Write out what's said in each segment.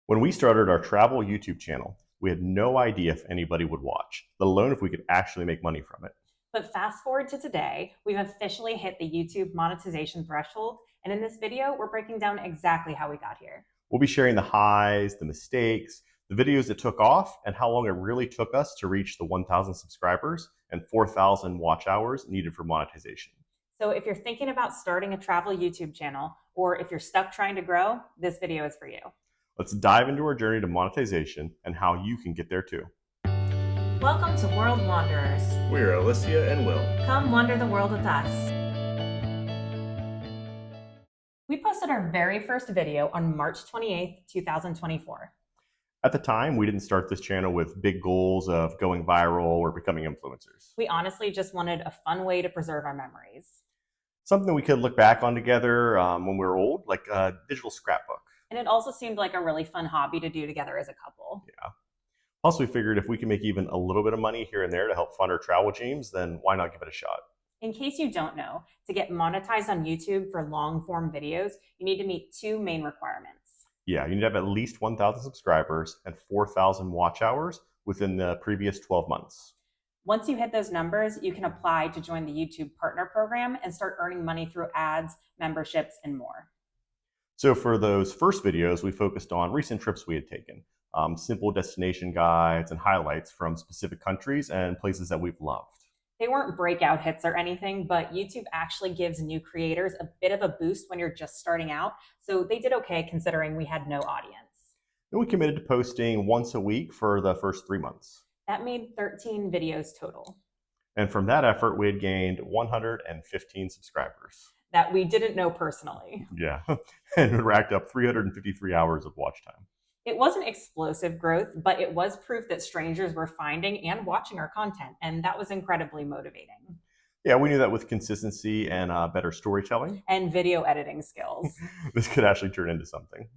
When we started our travel YouTube channel, we had no idea if anybody would watch, let alone if we could actually make money from it. But fast forward to today, we've officially hit the YouTube monetization threshold, and in this video, we're breaking down exactly how we got here. We'll be sharing the highs, the mistakes, the videos that took off, and how long it really took us to reach the 1,000 subscribers and 4,000 watch hours needed for monetization. So if you're thinking about starting a travel YouTube channel, or if you're stuck trying to grow, this video is for you. Let's dive into our journey to monetization and how you can get there too. Welcome to World Wanderers. We're Alicia and Will. Come wander the world with us. We posted our very first video on March 28th, 2024. At the time, we didn't start this channel with big goals of going viral or becoming influencers. We honestly just wanted a fun way to preserve our memories. Something we could look back on together when we were old, like a digital scrapbook. And it also seemed like a really fun hobby to do together as a couple. Yeah. Plus, we figured if we can make even a little bit of money here and there to help fund our travel dreams, then why not give it a shot? In case you don't know, to get monetized on YouTube for long-form videos, you need to meet two main requirements. Yeah, you need to have at least 1,000 subscribers and 4,000 watch hours within the previous 12 months. Once you hit those numbers, you can apply to join the YouTube Partner Program and start earning money through ads, memberships, and more. So for those first videos, we focused on recent trips we had taken, simple destination guides and highlights from specific countries and places that we've loved. They weren't breakout hits or anything, but YouTube actually gives new creators a bit of a boost when you're just starting out. So they did okay considering we had no audience. And we committed to posting once a week for the first 3 months. That made 13 videos total. And from that effort, we had gained 115 subscribers. That we didn't know personally. Yeah, and we racked up 353 hours of watch time. It wasn't explosive growth, but it was proof that strangers were finding and watching our content, and that was incredibly motivating. Yeah, we knew that with consistency and better storytelling and video editing skills, this could actually turn into something.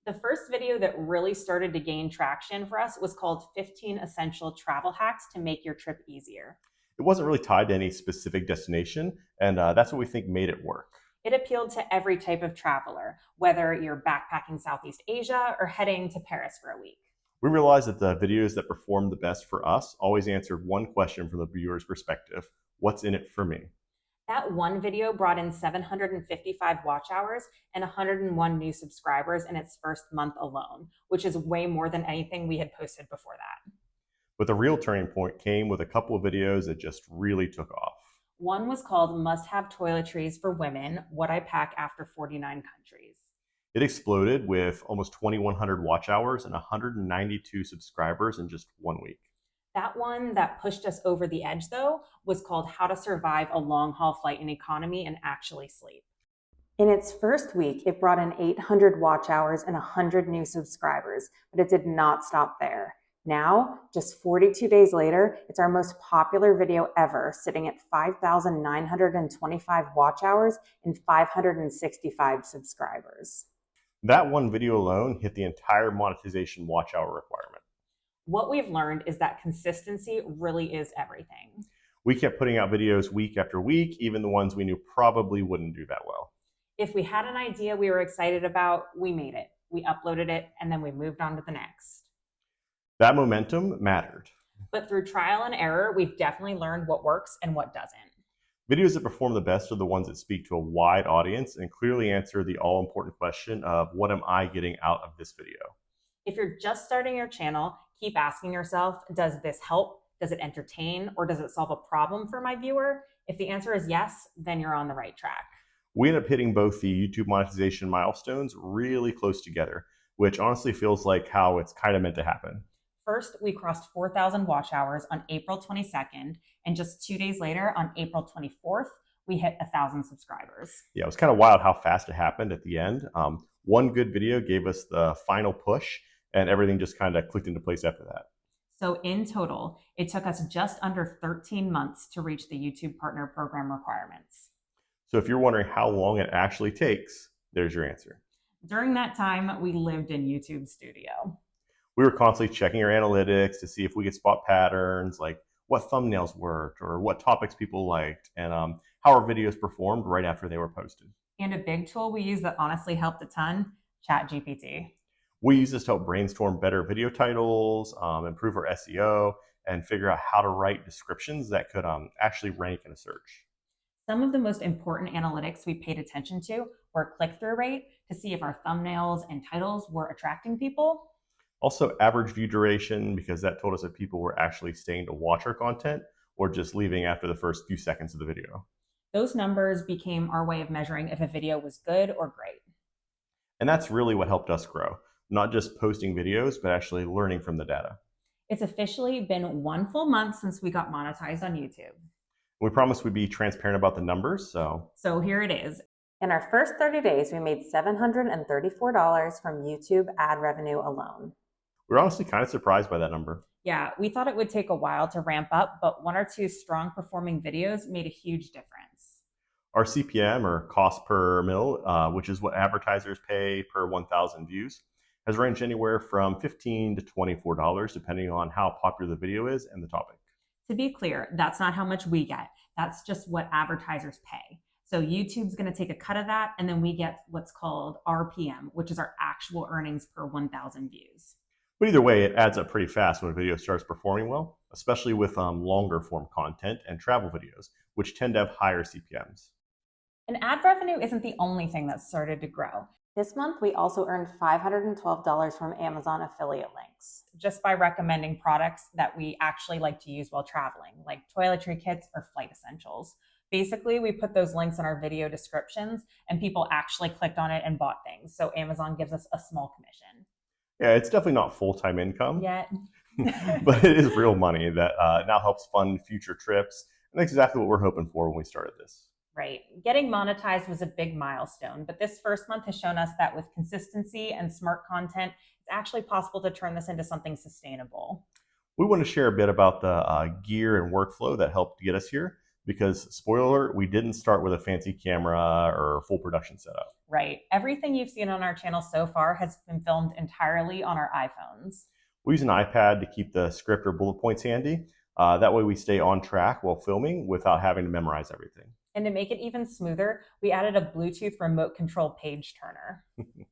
The first video that really started to gain traction for us was called 15 Essential Travel Hacks to Make Your Trip Easier. It wasn't really tied to any specific destination, and that's what we think made it work. It appealed to every type of traveler, whether you're backpacking Southeast Asia or heading to Paris for a week. We realized that the videos that performed the best for us always answered one question from the viewer's perspective: what's in it for me? That one video brought in 755 watch hours and 101 new subscribers in its first month alone, which is way more than anything we had posted before that. But the real turning point came with a couple of videos that just really took off. One was called Must-Have Toiletries for Women, What I Pack After 49 Countries. It exploded with almost 2,100 watch hours and 192 subscribers in just 1 week. That one that pushed us over the edge, though, was called How to Survive a Long-Haul Flight in Economy and Actually Sleep. In its first week, it brought in 800 watch hours and 100 new subscribers, but it did not stop there. Now, just 42 days later, it's our most popular video ever, sitting at 5,925 watch hours and 565 subscribers. That one video alone hit the entire monetization watch hour requirement. What we've learned is that consistency really is everything. We kept putting out videos week after week, even the ones we knew probably wouldn't do that well. If we had an idea we were excited about, we made it. We uploaded it, and then we moved on to the next. That momentum mattered. But through trial and error, we've definitely learned what works and what doesn't. Videos that perform the best are the ones that speak to a wide audience and clearly answer the all-important question of what am I getting out of this video? If you're just starting your channel, keep asking yourself, does this help? Does it entertain? Or does it solve a problem for my viewer? If the answer is yes, then you're on the right track. We end up hitting both the YouTube monetization milestones really close together, which honestly feels like how it's kind of meant to happen. First, we crossed 4,000 watch hours on April 22nd, and just 2 days later, on April 24th, we hit 1,000 subscribers. Yeah, it was kind of wild how fast it happened at the end. One good video gave us the final push, and everything just kind of clicked into place after that. So in total, it took us just under 13 months to reach the YouTube Partner Program requirements. So if you're wondering how long it actually takes, there's your answer. During that time, we lived in YouTube Studio. We were constantly checking our analytics to see if we could spot patterns, like what thumbnails worked or what topics people liked, and how our videos performed right after they were posted. And a big tool we use that honestly helped a ton, ChatGPT. We use this to help brainstorm better video titles, improve our SEO, and figure out how to write descriptions that could actually rank in a search. Some of the most important analytics we paid attention to were click-through rate to see if our thumbnails and titles were attracting people. Also, average view duration, because that told us if people were actually staying to watch our content or just leaving after the first few seconds of the video. Those numbers became our way of measuring if a video was good or great. And that's really what helped us grow, not just posting videos, but actually learning from the data. It's officially been 1 full month since we got monetized on YouTube. We promised we'd be transparent about the numbers, So here it is. In our first 30 days, we made $734 from YouTube ad revenue alone. we're honestly kind of surprised by that number. Yeah, we thought it would take a while to ramp up, but 1 or 2 strong performing videos made a huge difference. Our CPM, or cost per mil, which is what advertisers pay per 1,000 views, has ranged anywhere from $15 to $24, depending on how popular the video is and the topic. To be clear, that's not how much we get. That's just what advertisers pay. So YouTube's going to take a cut of that, and then we get what's called RPM, which is our actual earnings per 1,000 views. But either way, it adds up pretty fast when a video starts performing well, especially with longer form content and travel videos, which tend to have higher CPMs. And ad revenue isn't the only thing that started to grow. This month, we also earned $512 from Amazon affiliate links. Just by recommending products that we actually like to use while traveling, like toiletry kits or flight essentials. Basically, we put those links in our video descriptions and people actually clicked on it and bought things. So Amazon gives us a small commission. Yeah, it's definitely not full-time income, Yet. but it is real money that now helps fund future trips. And that's exactly what we're hoping for when we started this. Right. Getting monetized was a big milestone, but this first month has shown us that with consistency and smart content, it's actually possible to turn this into something sustainable. We want to share a bit about the gear and workflow that helped get us here, because spoiler alert, we didn't start with a fancy camera or full production setup. Right. Everything you've seen on our channel so far has been filmed entirely on our iPhones. We use an iPad to keep the script or bullet points handy. That way we stay on track while filming without having to memorize everything. And to make it even smoother, we added a Bluetooth remote control page turner. It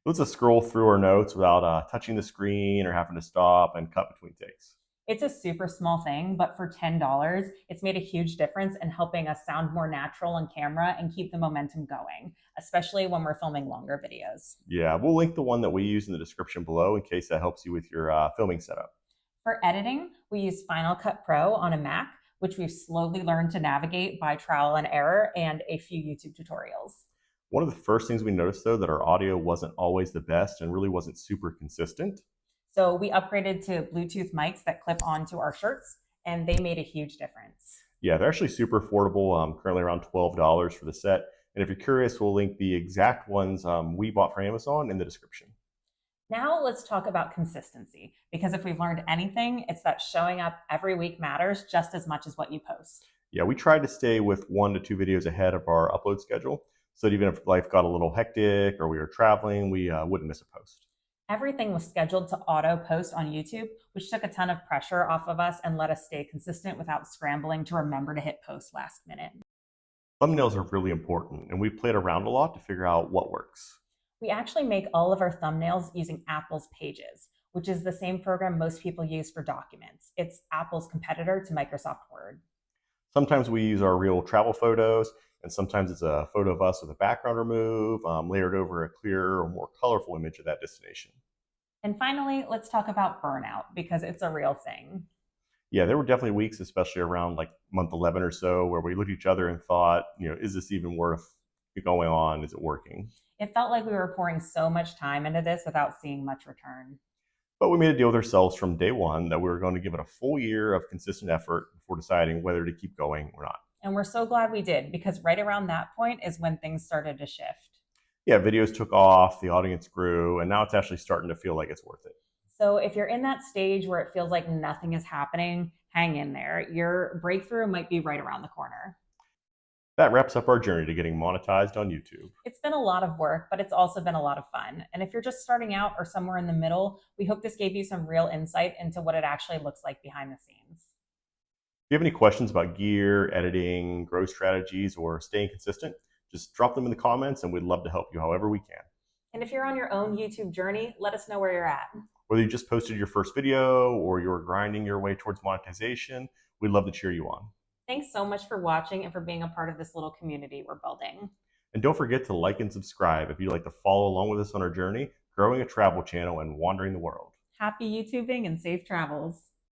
lets us scroll through our notes without touching the screen or having to stop and cut between takes. It's a super small thing, but for $10, it's made a huge difference in helping us sound more natural on camera and keep the momentum going, especially when we're filming longer videos. Yeah, we'll link the one that we use in the description below in case that helps you with your filming setup. For editing, we use Final Cut Pro on a Mac, which we've slowly learned to navigate by trial and error and a few YouTube tutorials. One of the first things we noticed, though, that our audio wasn't always the best and really wasn't super consistent. So we upgraded to Bluetooth mics that clip onto our shirts, and they made a huge difference. Yeah, they're actually super affordable, currently around $12 for the set. And if you're curious, we'll link the exact ones we bought from Amazon in the description. Now let's talk about consistency, because if we've learned anything, it's that showing up every week matters just as much as what you post. Yeah, we tried to stay with 1 to 2 videos ahead of our upload schedule, so that even if life got a little hectic or we were traveling, we wouldn't miss a post. Everything was scheduled to auto post on YouTube, which took a ton of pressure off of us and let us stay consistent without scrambling to remember to hit post last minute. Thumbnails are really important, and we've played around a lot to figure out what works. We actually make all of our thumbnails using Apple's Pages, which is the same program most people use for documents. It's Apple's competitor to Microsoft Word. Sometimes we use our real travel photos, and sometimes it's a photo of us with a background remove, layered over a clearer or more colorful image of that destination. And finally, let's talk about burnout, because it's a real thing. Yeah, there were definitely weeks, especially around like month 11 or so, where we looked at each other and thought, is this even worth going on? Is it working? It felt like we were pouring so much time into this without seeing much return. But we made a deal with ourselves from day one that we were going to give it a full year of consistent effort before deciding whether to keep going or not. And we're so glad we did, because right around that point is when things started to shift. Yeah, videos took off, the audience grew, and now it's actually starting to feel like it's worth it. So if you're in that stage where it feels like nothing is happening, hang in there. Your breakthrough might be right around the corner. That wraps up our journey to getting monetized on YouTube. It's been a lot of work, but it's also been a lot of fun. And if you're just starting out or somewhere in the middle, we hope this gave you some real insight into what it actually looks like behind the scenes. If you have any questions about gear, editing, growth strategies, or staying consistent, just drop them in the comments and we'd love to help you however we can. And if you're on your own YouTube journey, let us know where you're at. Whether you just posted your first video or you're grinding your way towards monetization, we'd love to cheer you on. Thanks so much for watching and for being a part of this little community we're building. And don't forget to like and subscribe if you'd like to follow along with us on our journey, growing a travel channel and wandering the world. Happy YouTubing and safe travels.